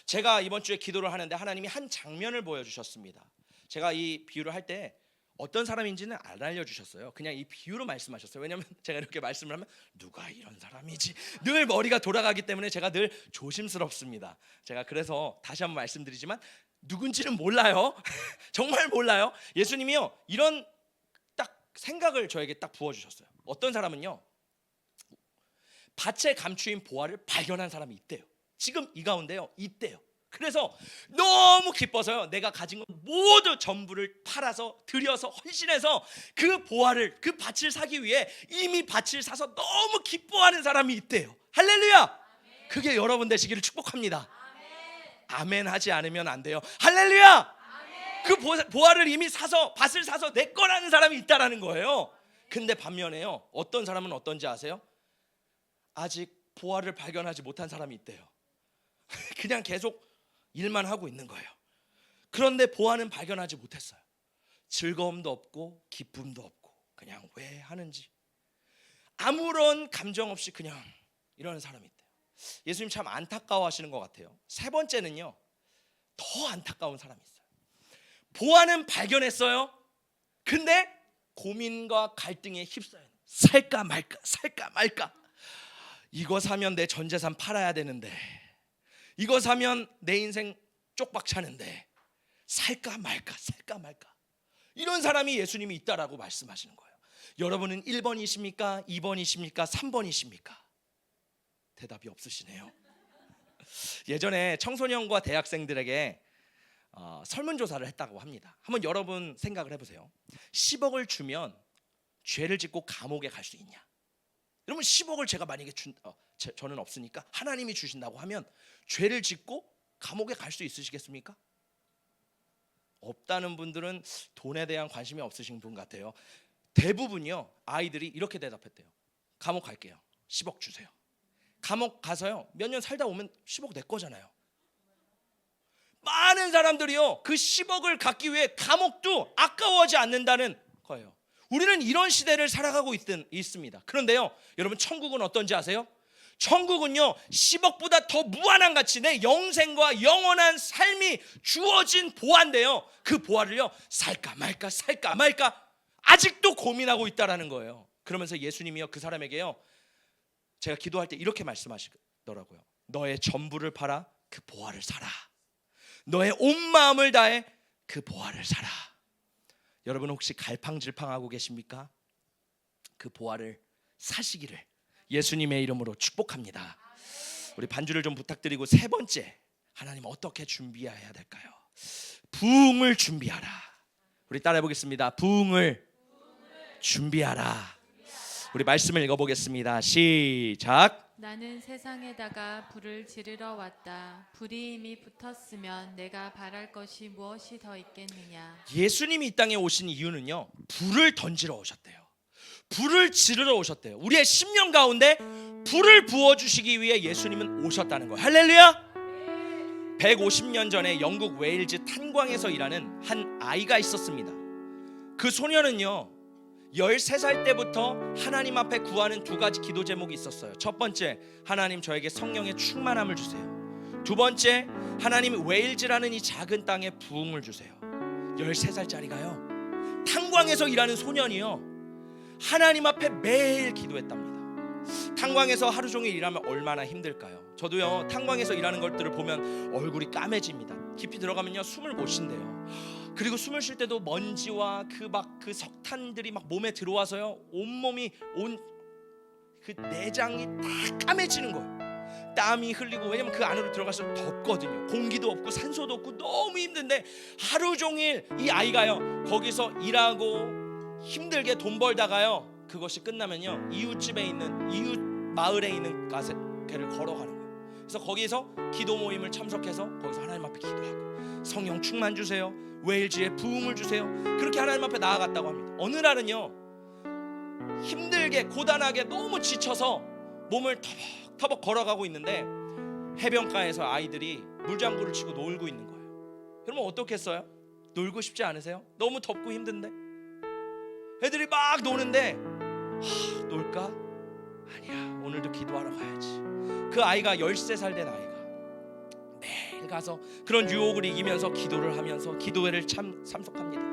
제가 이번 주에 기도를 하는데 하나님이 한 장면을 보여주셨습니다. 제가 이 비유를 할 때 어떤 사람인지는 안 알려주셨어요. 그냥 이 비유로 말씀하셨어요. 왜냐하면 제가 이렇게 말씀을 하면 누가 이런 사람이지, 늘 머리가 돌아가기 때문에 제가 늘 조심스럽습니다. 제가 그래서 다시 한번 말씀드리지만 누군지는 몰라요. 정말 몰라요. 예수님이요, 이런 딱 생각을 저에게 딱 부어주셨어요. 어떤 사람은요, 밭에 감추인 보화를 발견한 사람이 있대요. 지금 이 가운데요, 있대요. 그래서 너무 기뻐서요, 내가 가진 것 모두 전부를 팔아서 드려서 헌신해서 그 보화를, 그 밭을 사기 위해 이미 밭을 사서 너무 기뻐하는 사람이 있대요. 할렐루야. 그게 여러분 되시기를 축복합니다. 아멘 하지 않으면 안 돼요. 할렐루야. 그 보화를 이미 사서, 밭을 사서 내 거라는 사람이 있다라는 거예요. 근데 반면에요, 어떤 사람은 어떤지 아세요? 아직 보화를 발견하지 못한 사람이 있대요. 그냥 계속 일만 하고 있는 거예요. 그런데 보화는 발견하지 못했어요. 즐거움도 없고 기쁨도 없고 그냥 왜 하는지. 아무런 감정 없이 그냥 이러는 사람이 있대요. 예수님 참 안타까워하시는 것 같아요. 세 번째는요, 더 안타까운 사람이 있어요. 보아는 발견했어요. 근데 고민과 갈등에 휩싸여요. 살까 말까, 살까 말까. 이거 사면 내 전 재산 팔아야 되는데, 이거 사면 내 인생 쪽박 차는데, 살까 말까, 살까 말까. 이런 사람이 예수님이 있다라고 말씀하시는 거예요. 여러분은 1번이십니까? 2번이십니까? 3번이십니까? 대답이 없으시네요. 예전에 청소년과 대학생들에게 설문조사를 했다고 합니다. 한번 여러분 생각을 해보세요. 10억을 주면 죄를 짓고 감옥에 갈 수 있냐? 여러분 10억을 제가 만약에 저는 없으니까 하나님이 주신다고 하면 죄를 짓고 감옥에 갈 수 있으시겠습니까? 없다는 분들은 돈에 대한 관심이 없으신 분 같아요. 대부분요, 아이들이 이렇게 대답했대요. 감옥 갈게요. 10억 주세요. 감옥 가서요, 몇 년 살다 오면 10억 내 거잖아요. 많은 사람들이요, 그 10억을 갖기 위해 감옥도 아까워하지 않는다는 거예요. 우리는 이런 시대를 살아가고 있습니다. 그런데요, 여러분 천국은 어떤지 아세요? 천국은요, 10억보다 더 무한한 가치, 내 영생과 영원한 삶이 주어진 보화인데요, 그 보화를요, 살까 말까, 살까 말까 아직도 고민하고 있다라는 거예요. 그러면서 예수님이요, 그 사람에게요, 제가 기도할 때 이렇게 말씀하시더라고요. 너의 전부를 팔아 그 보화를 사라. 너의 온 마음을 다해 그 보화를 사라. 여러분 혹시 갈팡질팡하고 계십니까? 그 보화를 사시기를 예수님의 이름으로 축복합니다. 우리 반주를 좀 부탁드리고, 세 번째, 하나님 어떻게 준비해야 될까요? 부흥을 준비하라. 우리 따라해 보겠습니다. 부흥을 준비하라. 우리 말씀을 읽어보겠습니다. 시작. 나는 세상에다가 불을 지르러 왔다. 불이 이미 붙었으면 내가 바랄 것이 무엇이 더 있겠느냐. 예수님이 이 땅에 오신 이유는요, 불을 던지러 오셨대요. 불을 지르러 오셨대요. 우리의 심령 가운데 불을 부어주시기 위해 예수님은 오셨다는 거예요. 할렐루야. 150년 전에 영국 웨일즈 탄광에서 일하는 한 아이가 있었습니다. 그 소녀는요, 13살 때부터 하나님 앞에 구하는 두 가지 기도 제목이 있었어요. 첫 번째, 하나님 저에게 성령의 충만함을 주세요. 두 번째, 하나님 웨일즈라는 이 작은 땅에 부흥을 주세요. 13살짜리가요, 탄광에서 일하는 소년이요, 하나님 앞에 매일 기도했답니다. 탄광에서 하루 종일 일하면 얼마나 힘들까요? 저도요, 탄광에서 일하는 것들을 보면 얼굴이 까매집니다. 깊이 들어가면요, 숨을 못 쉰대요. 그리고 숨을 쉴 때도 먼지와 그 석탄들이 막 몸에 들어와서요, 온몸이 그 내장이 다 까매지는 거예요. 땀이 흘리고, 왜냐면 그 안으로 들어가서 덥거든요. 공기도 없고 산소도 없고 너무 힘든데, 하루 종일 이 아이가요, 거기서 일하고 힘들게 돈 벌다가요, 그것이 끝나면요, 이웃집에 있는, 이웃 마을에 있는 가게를 걸어가는 거예요. 그래서 거기서 기도 모임을 참석해서 거기서 하나님 앞에 기도하고, 성령 충만 주세요, 웨일즈에 부흥을 주세요, 그렇게 하나님 앞에 나아갔다고 합니다. 어느 날은요, 힘들게 고단하게 너무 지쳐서 몸을 터벅터벅 걸어가고 있는데, 해변가에서 아이들이 물장구를 치고 놀고 있는 거예요. 그러면 어떻겠어요? 놀고 싶지 않으세요? 너무 덥고 힘든데 애들이 막 노는데, 놀까? 아니야, 오늘도 기도하러 가야지. 그 아이가 13살 된 아이가 매일 가서 그런 유혹을 이기면서 기도를 하면서 기도회를 참석합니다.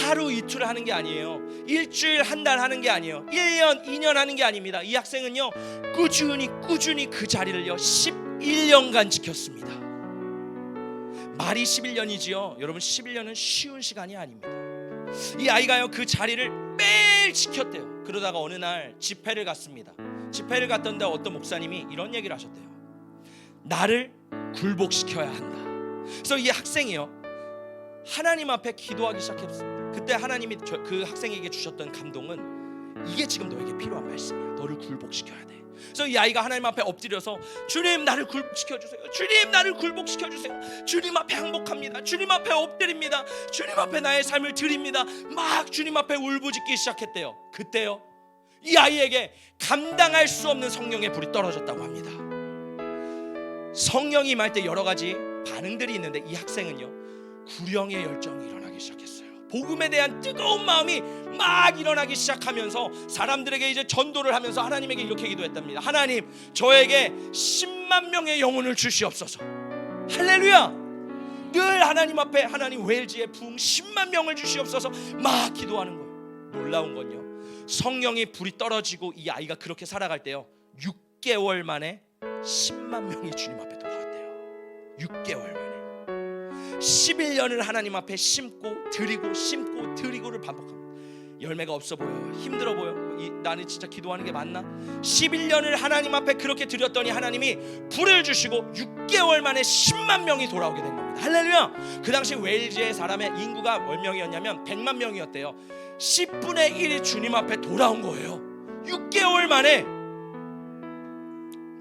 하루 이틀 하는 게 아니에요. 일주일 한 달 하는 게 아니에요. 1년 2년 하는 게 아닙니다. 이 학생은요, 꾸준히 그 자리를요 11년간 지켰습니다. 말이 11년이지요. 여러분 11년은 쉬운 시간이 아닙니다. 이 아이가요, 그 자리를 매일 지켰대요. 그러다가 어느 날 집회를 갔습니다. 집회를 갔던데 어떤 목사님이 이런 얘기를 하셨대요. 나를 굴복시켜야 한다. 그래서 이 학생이요, 하나님 앞에 기도하기 시작했습니다. 그때 하나님이 그 학생에게 주셨던 감동은, 이게 지금 너에게 필요한 말씀이야. 너를 굴복시켜야 돼. 그래서 이 아이가 하나님 앞에 엎드려서, 주님 나를 굴복시켜주세요, 주님 나를 굴복시켜주세요, 주님 앞에 항복합니다, 주님 앞에 엎드립니다, 주님 앞에 나의 삶을 드립니다. 막 주님 앞에 울부짖기 시작했대요. 그때요, 이 아이에게 감당할 수 없는 성령의 불이 떨어졌다고 합니다. 성령이 임할 때 여러 가지 반응들이 있는데, 이 학생은요, 구령의 열정이 일어나기 시작했어요. 복음에 대한 뜨거운 마음이 막 일어나기 시작하면서 사람들에게 이제 전도를 하면서 하나님에게 이렇게 기도했답니다. 하나님, 저에게 10만 명의 영혼을 주시옵소서. 할렐루야. 늘 하나님 앞에 하나님 웨일즈의 부흥 10만 명을 주시옵소서 막 기도하는 거예요. 놀라운 건요, 성령의 불이 떨어지고 이 아이가 그렇게 살아갈 때요, 6개월 만에 10만 명이 주님 앞에 돌아왔대요. 6개월 만에 11년을 하나님 앞에 심고 드리고를 반복합니다. 열매가 없어 보여요. 힘들어 보여. 나는 진짜 기도하는 게 맞나? 11년을 하나님 앞에 그렇게 드렸더니 하나님이 불을 주시고 6개월 만에 10만 명이 돌아오게 된 겁니다. 할렐루야. 그 당시 웨일즈의 사람의 인구가 몇 명이었냐면 100만 명이었대요. 10분의 1이 주님 앞에 돌아온 거예요. 6개월 만에.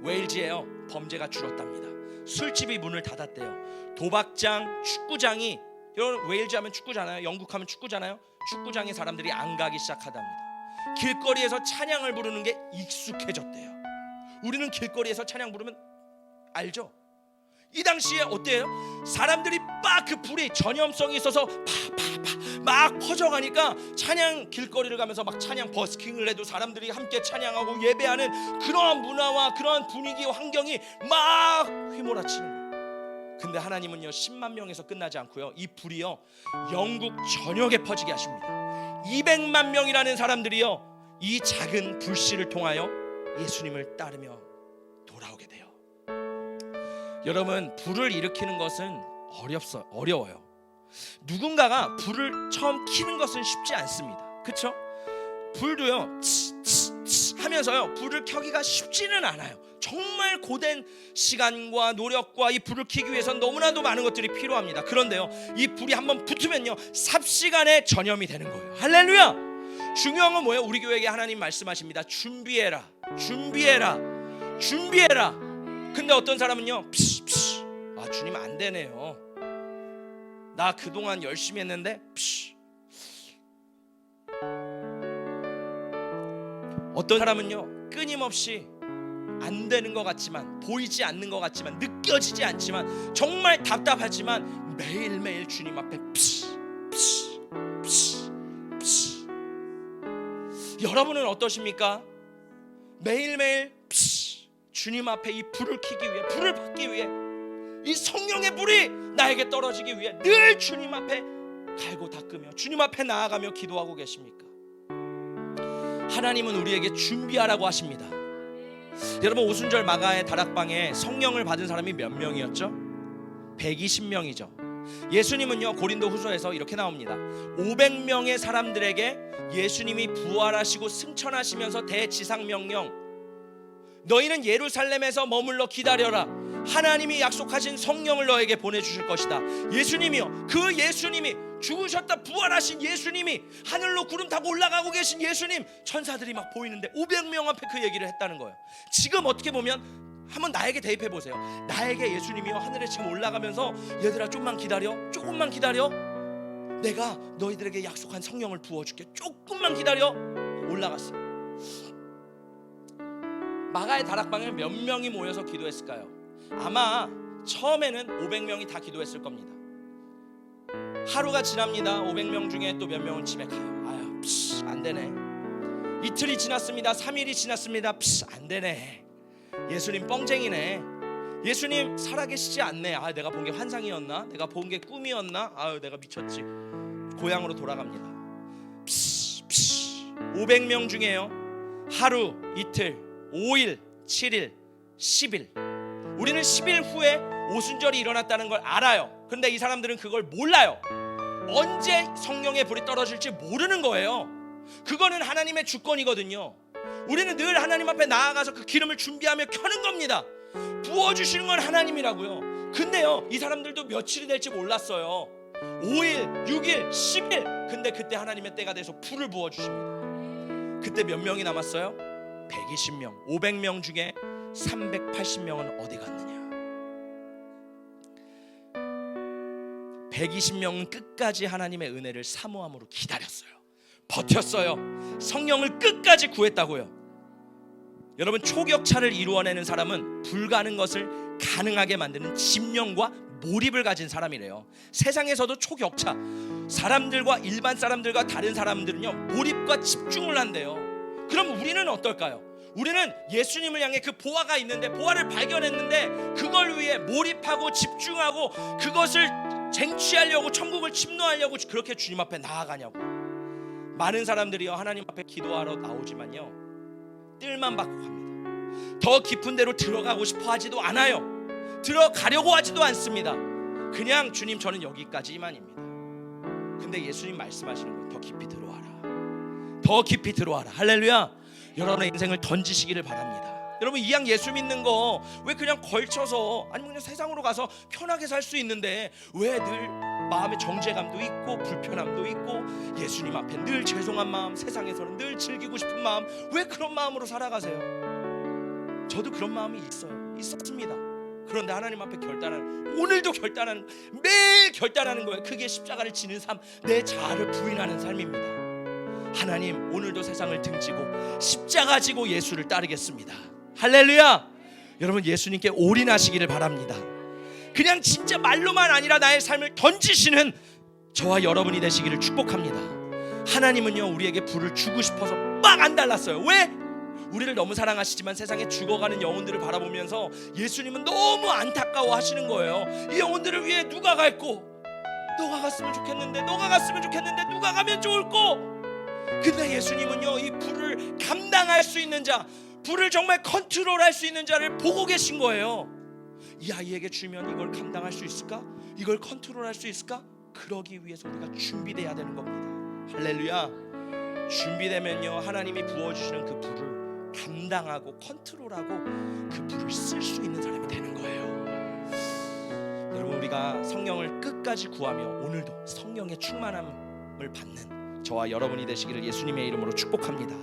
웨일즈에요, 범죄가 줄었답니다. 술집이 문을 닫았대요. 도박장, 축구장이, 여러분 웨일즈 하면 축구잖아요. 영국 하면 축구잖아요. 축구장에 사람들이 안 가기 시작하답니다. 길거리에서 찬양을 부르는 게 익숙해졌대요. 우리는 길거리에서 찬양 부르면 알죠? 이 당시에 어때요? 사람들이 막 그 불이 전염성이 있어서 막 퍼져가니까 찬양 길거리를 가면서 막 찬양 버스킹을 해도 사람들이 함께 찬양하고 예배하는 그러한 문화와 그러한 분위기 환경이 막 휘몰아치는 거예요. 근데 하나님은요, 10만 명에서 끝나지 않고요, 이 불이요 영국 전역에 퍼지게 하십니다. 200만 명이라는 사람들이요, 이 작은 불씨를 통하여 예수님을 따르며 돌아오게 돼요. 여러분, 불을 일으키는 것은 어려워요. 누군가가 불을 처음 켜는 것은 쉽지 않습니다. 그렇죠? 불도요 하면서요, 불을 켜기가 쉽지는 않아요. 정말 고된 시간과 노력과 이 불을 켜기 위해서는 너무나도 많은 것들이 필요합니다. 그런데요, 이 불이 한번 붙으면요, 삽시간에 전염이 되는 거예요. 할렐루야. 중요한 건 뭐예요? 우리 교회에게 하나님 말씀하십니다. 준비해라. 근데 어떤 사람은요, 아, 주님 안 되네요. 나 그동안 열심히 했는데 어떤 사람은요, 끊임없이 안 되는 것 같지만, 보이지 않는 것 같지만, 느껴지지 않지만, 정말 답답하지만 매일매일 주님 앞에 여러분은 어떠십니까? 매일매일 주님 앞에 이 불을 켜기 위해, 불을 받기 위해, 이 성령의 불이 나에게 떨어지기 위해 늘 주님 앞에 갈고 닦으며 주님 앞에 나아가며 기도하고 계십니까? 하나님은 우리에게 준비하라고 하십니다. 여러분, 오순절 마가의 다락방에 성령을 받은 사람이 몇 명이었죠? 120명이죠. 예수님은요, 고린도 후서에서 이렇게 나옵니다. 500명의 사람들에게 예수님이 부활하시고 승천하시면서 대지상명령, 너희는 예루살렘에서 머물러 기다려라. 하나님이 약속하신 성령을 너에게 보내주실 것이다. 예수님이요, 그 예수님이, 죽으셨다 부활하신 예수님이, 하늘로 구름 타고 올라가고 계신 예수님, 천사들이 막 보이는데 500명 앞에 그 얘기를 했다는 거예요. 지금 어떻게 보면 한번 나에게 대입해 보세요. 나에게 예수님이요, 하늘에 지금 올라가면서 얘들아 조금만 기다려, 내가 너희들에게 약속한 성령을 부어줄게, 조금만 기다려. 올라갔어요. 마가의 다락방에 몇 명이 모여서 기도했을까요? 아마 처음에는 500명이 다 기도했을 겁니다. 하루가 지납니다. 500명 중에 또 몇 명은 집에 가요. 아유, 안 되네. 이틀이 지났습니다. 3일이 지났습니다. 안 되네. 예수님 뻥쟁이네. 예수님 살아계시지 않네. 아, 내가 본 게 환상이었나? 내가 본 게 꿈이었나? 아유, 내가 미쳤지. 고향으로 돌아갑니다. 500명 중에요, 하루, 이틀, 5일, 7일, 10일, 우리는 10일 후에 오순절이 일어났다는 걸 알아요. 그런데 이 사람들은 그걸 몰라요. 언제 성령의 불이 떨어질지 모르는 거예요. 그거는 하나님의 주권이거든요. 우리는 늘 하나님 앞에 나아가서 그 기름을 준비하며 켜는 겁니다. 부어주시는 건 하나님이라고요. 근데요, 이 사람들도 며칠이 될지 몰랐어요. 5일, 6일, 10일. 근데 그때 하나님의 때가 돼서 불을 부어주십니다. 그때 몇 명이 남았어요? 120명. 500명 중에 380명은 어디 갔느냐? 120명은 끝까지 하나님의 은혜를 사모함으로 기다렸어요. 버텼어요. 성령을 끝까지 구했다고요. 여러분, 초격차를 이루어내는 사람은 불가능한 것을 가능하게 만드는 집념과 몰입을 가진 사람이래요. 세상에서도 초격차, 사람들과 일반 사람들과 다른 사람들은요 몰입과 집중을 한대요. 그럼 우리는 어떨까요? 우리는 예수님을 향해 그 보화가 있는데, 보화를 발견했는데 그걸 위해 몰입하고 집중하고 그것을 쟁취하려고, 천국을 침노하려고 그렇게 주님 앞에 나아가냐고. 많은 사람들이요 하나님 앞에 기도하러 나오지만요 뜰만 받고 갑니다. 더 깊은 데로 들어가고 싶어 하지도 않아요. 들어가려고 하지도 않습니다. 그냥 주님 저는 여기까지만입니다. 근데 예수님 말씀하시는 거예요. 더 깊이 들어와라. 더 깊이 들어와라. 할렐루야. 여러분의 인생을 던지시기를 바랍니다. 여러분 이 양 예수 믿는 거 왜 그냥 걸쳐서, 아니면 그냥 세상으로 가서 편하게 살 수 있는데 왜 늘 마음에 정죄감도 있고 불편함도 있고 예수님 앞에 늘 죄송한 마음, 세상에서는 늘 즐기고 싶은 마음, 왜 그런 마음으로 살아가세요? 저도 그런 마음이 있었습니다. 그런데 하나님 앞에 결단하는, 오늘도 결단하는, 매일 결단하는 거예요. 그게 십자가를 지는 삶, 내 자아를 부인하는 삶입니다. 하나님 오늘도 세상을 등지고 십자가 지고 예수를 따르겠습니다. 할렐루야. 여러분 예수님께 올인하시기를 바랍니다. 그냥 진짜 말로만 아니라 나의 삶을 던지시는 저와 여러분이 되시기를 축복합니다. 하나님은요 우리에게 불을 주고 싶어서 막 안 달랐어요. 왜? 우리를 너무 사랑하시지만 세상에 죽어가는 영혼들을 바라보면서 예수님은 너무 안타까워 하시는 거예요. 이 영혼들을 위해 누가 갈꼬? 너가 갔으면 좋겠는데, 너가 갔으면 좋겠는데, 누가 가면 좋을꼬? 근데 예수님은요 이 불을 감당할 수 있는 자, 불을 정말 컨트롤할 수 있는 자를 보고 계신 거예요. 이 아이에게 주면 이걸 감당할 수 있을까? 이걸 컨트롤할 수 있을까? 그러기 위해서 우리가 준비돼야 되는 겁니다. 할렐루야. 준비되면요 하나님이 부어주시는 그 불을 감당하고 컨트롤하고 그 불을 쓸 수 있는 사람이 되는 거예요. 여러분 우리가 성령을 끝까지 구하며 오늘도 성령의 충만함을 받는 저와 여러분이 되시기를 예수님의 이름으로 축복합니다.